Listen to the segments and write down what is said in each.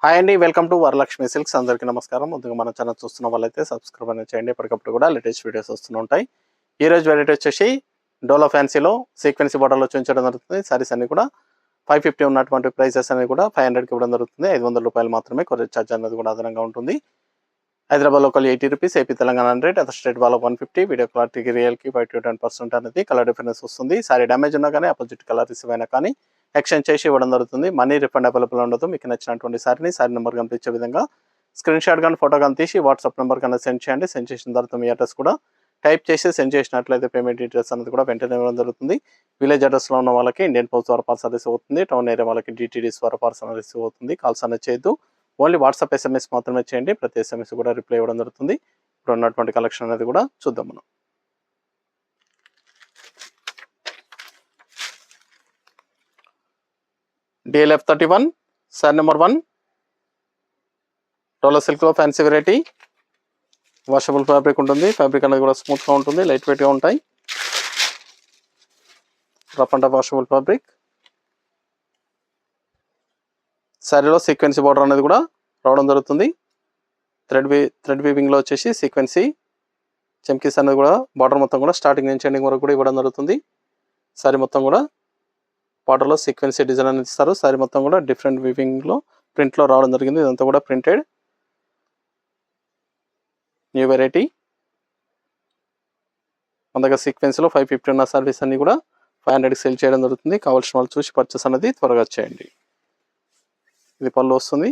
Hi అండి, welcome to Varalakshmi silks. అందరికీ నమస్కారం. ముందుగా మన ఛానల్ చూస్తున్న వాళ్ళైతే సబ్స్క్రైబ్ అనేది చేయండి. ఎప్పటికప్పుడు కూడా లేటెస్ట్ వీడియోస్ వస్తూ ఉంటాయి. ఈ రోజు వెరైటీ వచ్చేసి డోలో ఫ్యాన్సీలో సీక్వెన్సీ బార్డర్లో చూపించడం జరుగుతుంది. సారీస్ అన్ని కూడా 550 ఉన్నటువంటి ప్రైసెస్ అనేది కూడా 500కి ఇవ్వడం జరుగుతుంది. 500 రూపాయలు మాత్రమే కొరియర్ ఛార్జ్ అనేది కూడా అదనంగా ఉంటుంది. Hyderabad local 80 rupees, AP Telangana 100, other state వాళ్ళ 150. వీడియో క్లారిటీకి రియల్కి 5 to 10% అనేది కలర్ డిఫరెన్స్ వస్తుంది. సారీ డ్యామేజ్ ఉన్నా కానీ ఆపోజిట్ కలర్ రిసీవ్ అయినా కానీ ఎక్స్చేంజ్ చేసి ఇవ్వడం జరుగుతుంది. మనీ రిఫండ్ అవైలబుల్ ఉండదు. మీకు నచ్చినటువంటి సారీని సారీ నెంబర్ కనిపించే విధంగా స్క్రీన్ షాట్ కానీ ఫోటో కానీ తీసి వాట్సాప్ నెంబర్ కన్నా సెండ్ చేయండి. సెండ్ చేసిన తర్వాత మీ అడ్రస్ కూడా టైప్ చేసి సెండ్ చేసినట్లయితే పేమెంట్ డీటెయిల్స్ అనేది కూడా వెంటనే ఇవ్వడం జరుగుతుంది. విలేజ్ అడ్రస్లో ఉన్న వాళ్ళకి ఇండియన్ పోస్ట్ ద్వారా పార్సల్ రిసీవ్ అవుతుంది. టౌన్ ఏరియా వాళ్ళకి డిటీడీస్ ద్వారా పార్సల్ రిసీవ్ అవుతుంది. కాల్స్ అనేది చేయొద్దు. ఓన్లీ వాట్సాప్ ఎస్ఎంఎస్ మాత్రమే చేయండి. ప్రతి ఎస్ఎంఎస్ కూడా రిప్లై ఇవ్వడం జరుగుతుంది. ఇప్పుడు ఉన్నటువంటి కలెక్షన్ అనేది కూడా చూద్దాం మనం. DLF 31 సారీ నెంబర్ 1 డోలో సిల్క్లో ఫ్యాన్సీ వెరైటీ. వాషబుల్ ఫ్యాబ్రిక్ ఉంటుంది. ఫ్యాబ్రిక్ అనేది కూడా స్మూత్గా ఉంటుంది, లైట్ వెయిట్గా ఉంటాయి. Rough and washable fabric. శారీలో సీక్వెన్సీ బార్డర్ అనేది కూడా రావడం జరుగుతుంది. థ్రెడ్ వీవింగ్లో వచ్చేసి సీక్వెన్సీ చెమ్కీస్ అనేది కూడా బార్డర్ మొత్తం కూడా స్టార్టింగ్ నుంచి ఎండింగ్ వరకు కూడా ఇవ్వడం జరుగుతుంది. శారీ మొత్తం కూడా బార్డర్లో సీక్వెన్సీ డిజైన్ అనేది ఇస్తారు. శారీ మొత్తం కూడా డిఫరెంట్ వీవింగ్లో ప్రింట్లో రావడం జరిగింది. ఇదంతా కూడా ప్రింటెడ్ న్యూ వెరైటీ. మన దగ్గర సీక్వెన్స్లో 550 ఉన్న సర్వీస్ అన్ని కూడా 500కి సేల్ చేయడం జరుగుతుంది. కావాల్సిన వాళ్ళు చూసి పర్చేస్ అనేది త్వరగా చేయండి. ఇది పళ్ళు వస్తుంది.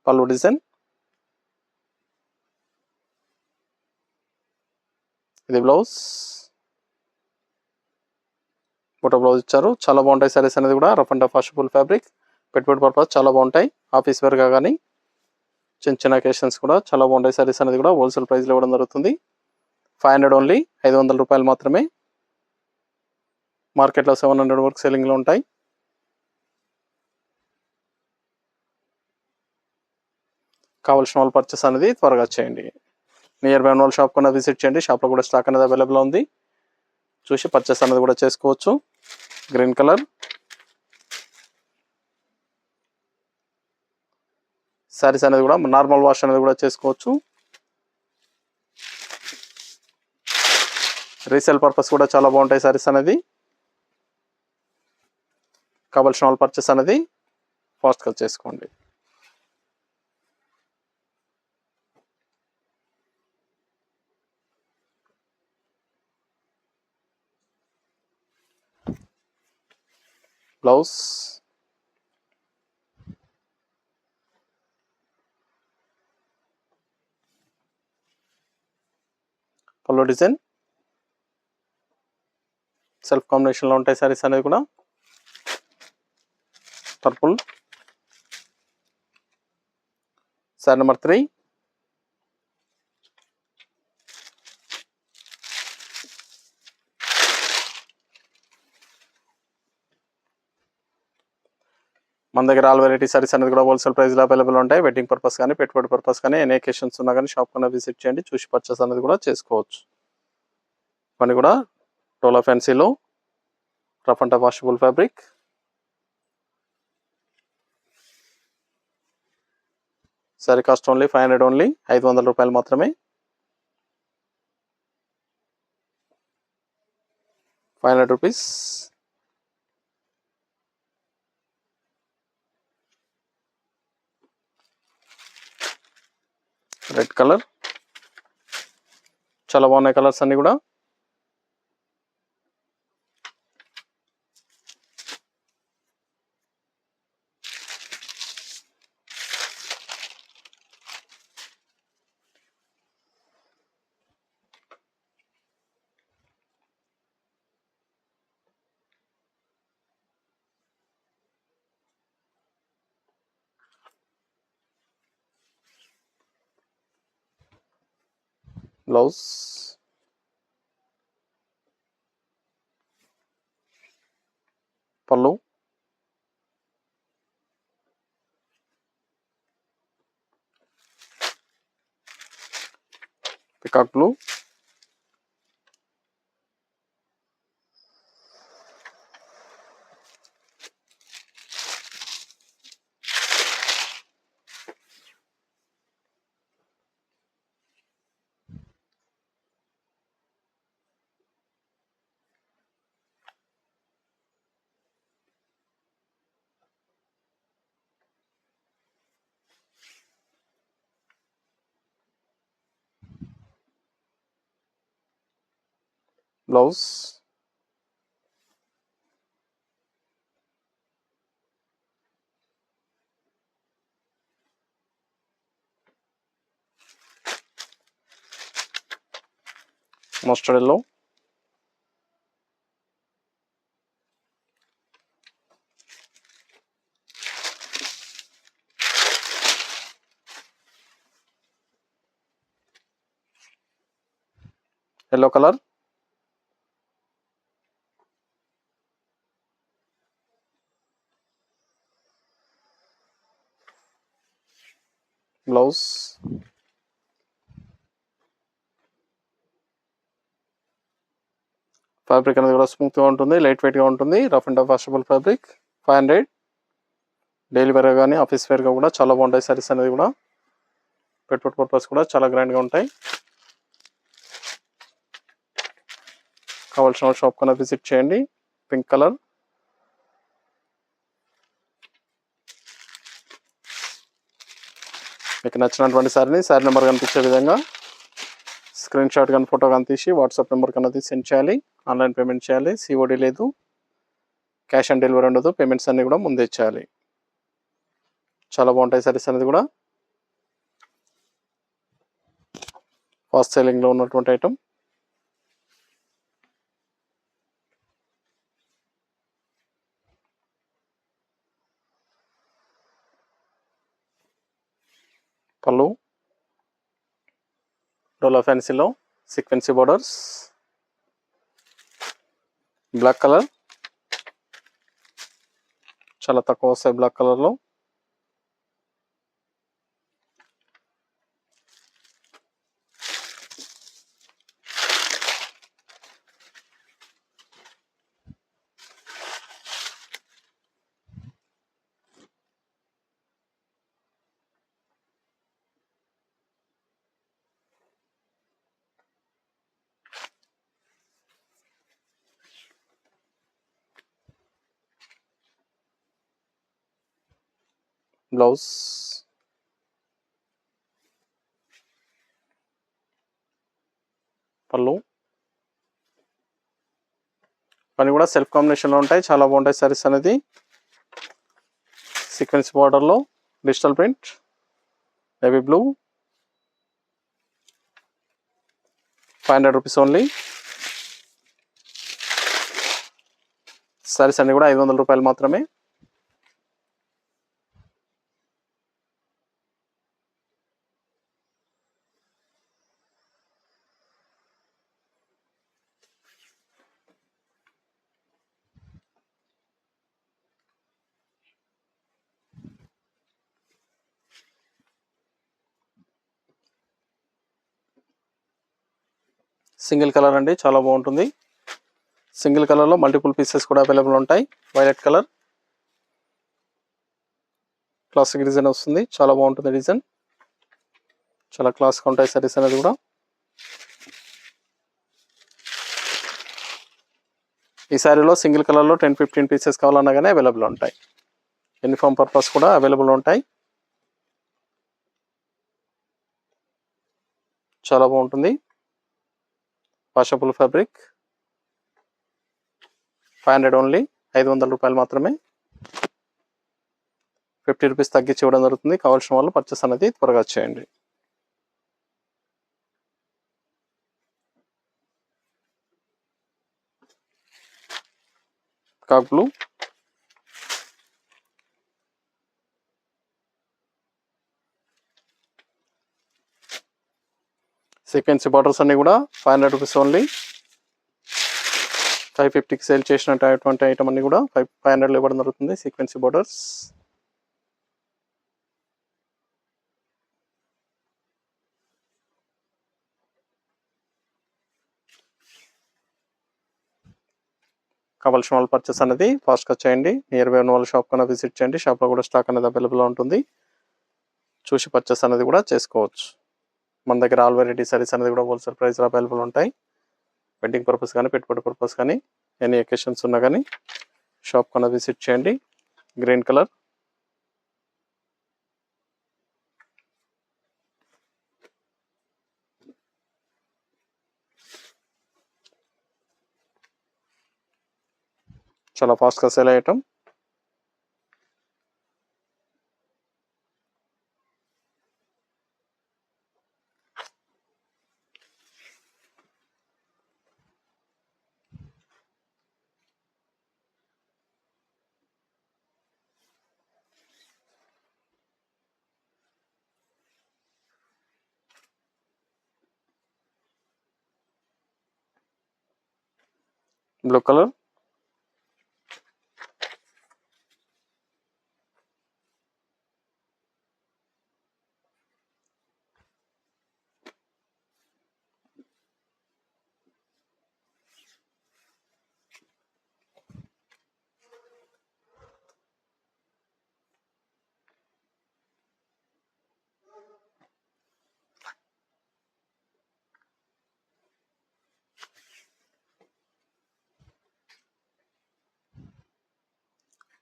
పళ్ళు డిజైన్. ఇది బ్లౌజ్. ఫోటో బ్లౌజ్ ఇచ్చారు. చాలా బాగుంటాయి సారీస్ అనేది కూడా. Rough and washable fabric. పెట్టుబడి పర్పస్ చాలా బాగుంటాయి. ఆఫీస్ వేర్గా కానీ చిన్న చిన్న అకేషన్స్ కూడా చాలా బాగుంటాయి. సారీస్ అనేది కూడా హోల్సేల్ ప్రైస్లో ఇవ్వడం జరుగుతుంది. 500 ఓన్లీ, 500 రూపాయలు మాత్రమే. మార్కెట్లో 700 వరకు సెల్లింగ్లో ఉంటాయి. కావాల్సిన వాళ్ళు పర్చేస్ అనేది త్వరగా చేయండి. నియర్ బై వాళ్ళ షాప్ కన్నా విజిట్ చేయండి. షాప్లో కూడా స్టాక్ అనేది అవైలబుల్ ఉంది. చూసి పర్చేస్ అనేది కూడా చేసుకోవచ్చు. గ్రీన్ కలర్ శారీస్ అనేది కూడా నార్మల్ వాష్ అనేది కూడా చేసుకోవచ్చు. రీసేల్ పర్పస్ కూడా చాలా బాగుంటాయి సారీస్ అనేది. కావాల్సిన వాళ్ళు పర్చేస్ అనేది ఫాస్ట్గా చేసుకోండి. బ్లౌజ్. పల్లో డిజైన్. సెల్ఫ్ కాంబినేషన్లో ఉంటాయి సారీస్ అనేది కూడా. పర్పుల్. Sorry number 3. మన దగ్గర ఆల్ వెరైటీ సారీస్ అనేది కూడా హోల్సేల్ ప్రైస్లో అవైలబుల్ ఉంటాయి. వెడ్డింగ్ పర్పస్ కానీ పెట్టుబడి పర్పస్ కానీ ఎనీ అకేషన్స్ ఉన్నా కానీ షాప్ కన్నా విజిట్ చేయండి. చూసి పర్చేస్ అనేది కూడా చేసుకోవచ్చు. ఇవన్నీ కూడా డోలో ఫ్యాన్సీలో rough and washable fabric. Sari cost only 500 only, 500 రూపాయలు మాత్రమే. 500 రూపీస్. Red colour. చాలా బాగున్నాయి కలర్స్ అన్ని కూడా. Blouse. Pallu. Peacock blue. Blouse mustard yellow, yellow colour, blouse fabric అనేది కూడా స్మూత్గా ఉంటుంది, లైట్ వెయిట్గా ఉంటుంది, rough and tough washable fabric. 500. Daily వేర్గా కానీ ఆఫీస్ వేర్గా కూడా చాలా బాగుంటాయి సారీస్ అనేది కూడా. పెట్టుబడి పర్పస్ కూడా చాలా గ్రాండ్గా ఉంటాయి. కావాల్సిన షాప్ కన్నా విజిట్ చేయండి. పింక్ కలర్, మీకు నచ్చినటువంటి శారీ నెంబర్ కనిపించే విధంగా స్క్రీన్ షాట్ కానీ ఫోటో కానీ తీసి వాట్సాప్ నెంబర్ కన్నా తీసి సెండ్ చేయాలి. ఆన్లైన్ పేమెంట్ చేయాలి. సిఓడి లేదు, క్యాష్ ఆన్ డెలివరీ ఉండదు. పేమెంట్స్ అన్నీ కూడా ముందే చేయాలి. చాలా బాగుంటాయి సారీస్ అనేది కూడా. ఫాస్ట్ సెల్లింగ్లో ఉన్నటువంటి ఐటమ్. పళ్ళు డోలా ఫ్యాన్సీలో సీక్వెన్సీ బోర్డర్స్, బ్లాక్ కలర్, చాలా తక్కువ వస్తాయి బ్లాక్ కలర్లో. బ్లౌజ్ పళ్ళు పని కూడా సెల్ఫ్ కాంబినేషన్లో ఉంటాయి. చాలా బాగుంటాయి సారీస్ అనేది. సీక్వెన్స్ బార్డర్లో digital print, navy blue, 500 rupees only. Saris అన్ని కూడా 500 రూపాయలు మాత్రమే. సింగిల్ కలర్ అండి, చాలా బాగుంటుంది. సింగిల్ కలర్లో మల్టిపుల్ పీసెస్ కూడా అవైలబుల్ ఉంటాయి. వైలెట్ కలర్ క్లాసిక్ డిజైన్ వస్తుంది, చాలా బాగుంటుంది డిజైన్. చాలా క్లాస్గా ఉంటాయి సారీస్ అనేది కూడా. ఈ శారీలో సింగిల్ కలర్లో 10-15 పీసెస్ కావాలన్నా కానీ అవైలబుల్ ఉంటాయి. యూనిఫామ్ పర్పస్ కూడా అవైలబుల్ ఉంటాయి. చాలా బాగుంటుంది. Washable fabric. 500 ఓన్లీ, 500 రూపాయలు మాత్రమే. 50 రూపీస్ తగ్గించి ఇవ్వడం జరుగుతుంది. కావాల్సిన వాళ్ళు పర్చేస్ అనేది త్వరగా చేయండి. కాక్ బ్లూ, సీక్వెన్సీ బార్డర్స్ అన్ని కూడా 500 రూపీస్ ఓన్లీ. 550కి సేల్ చేసినటువంటి ఐటమ్ అన్ని కూడా 500లో ఇవ్వడం జరుగుతుంది. సీక్వెన్సీ బార్డర్స్. కావాల్సిన వాళ్ళు పర్చేస్ అనేది ఫాస్ట్గా చేయండి. నియర్ బై ఉన్న వాళ్ళ షాప్ కన్నా విజిట్ చేయండి. షాప్లో కూడా స్టాక్ అనేది అవైలబుల్లో ఉంటుంది. చూసి పర్చేస్ అనేది కూడా చేసుకోవచ్చు. మన దగ్గర ఆల్ వెరైటీ సారీస్ అనేది కూడా హోల్సేల్ ప్రైస్లో అవైలబుల్ ఉంటాయి. వెడ్డింగ్ పర్పస్ కానీ పెట్టుబడి పర్పస్ కానీ ఎనీ అకేషన్స్ ఉన్నా కానీ షాప్ కన్నా విజిట్ చేయండి. గ్రీన్ కలర్, చాలా ఫాస్ట్గా సేల్ అయ్యటం. బ్లూ కలర్,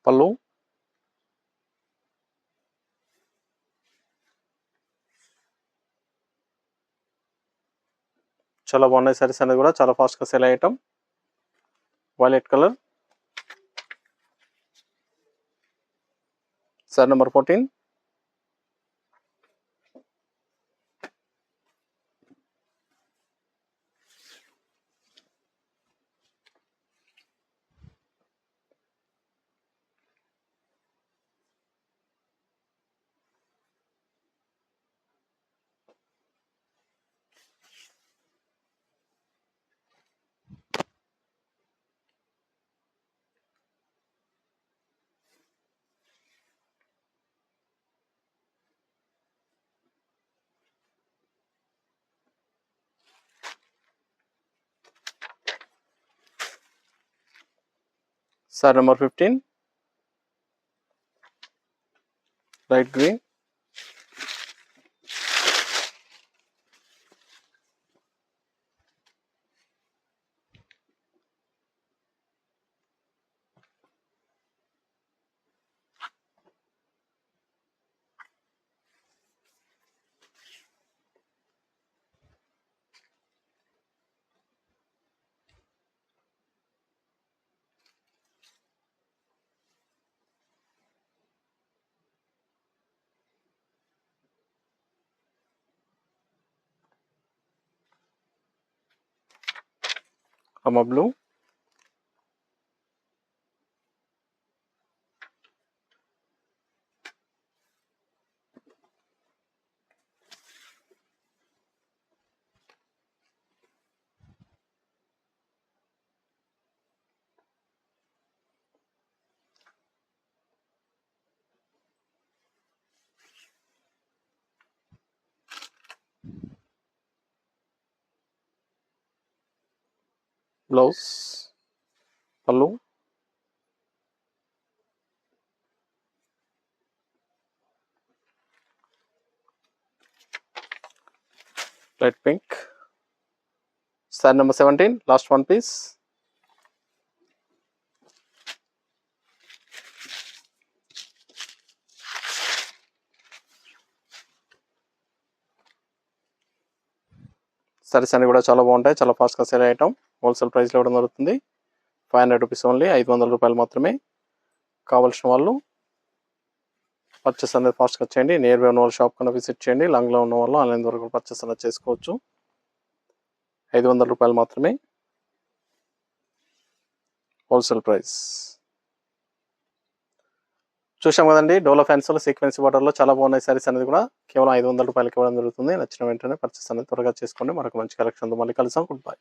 పళ్ళు, చాలా బాగున్నాయి సారీస్ అనేది కూడా చాలా ఫాస్ట్గా సేల్ అయ్యటం. Violet colour, sari number 14, sari number 15, light green, Rama blue, blouse, pallu, light pink. Sari number 17, last one piece. Saris అన్ని కూడా చాలా బాగుంటాయి, చాలా ఫాస్ట్గా సేల్ అయ్యటం. హోల్సేల్ ప్రైస్లో ఇవ్వడం జరుగుతుంది. 500 రూపీస్ ఓన్లీ, 500 రూపాయలు మాత్రమే. కావాల్సిన వాళ్ళు పర్చేస్ అనేది ఫాస్ట్గా చేయండి. నియర్ బై ఉన్న వాళ్ళు షాప్ కన్నా విజిట్ చేయండి. లాంగ్లో ఉన్న వాళ్ళు ఆన్లైన్ ద్వారా పర్చేస్ అనేది చేసుకోవచ్చు. 500 రూపాయలు మాత్రమే హోల్సేల్ ప్రైస్. చూసాం కదండి, డోలో ఫ్యాన్సీలో సీక్వెన్సీ బార్డర్లో చాలా బాగున్నాయి సారీస్ అనేది కూడా కేవలం 500 రూపాయలకి ఇవ్వడం జరుగుతుంది. నచ్చిన వెంటనే పర్చేస్ అనేది త్వరగా చేసుకోండి. మరొక మంచి కలెక్షన్తో మళ్ళీ కలుద్దాం. Good bye.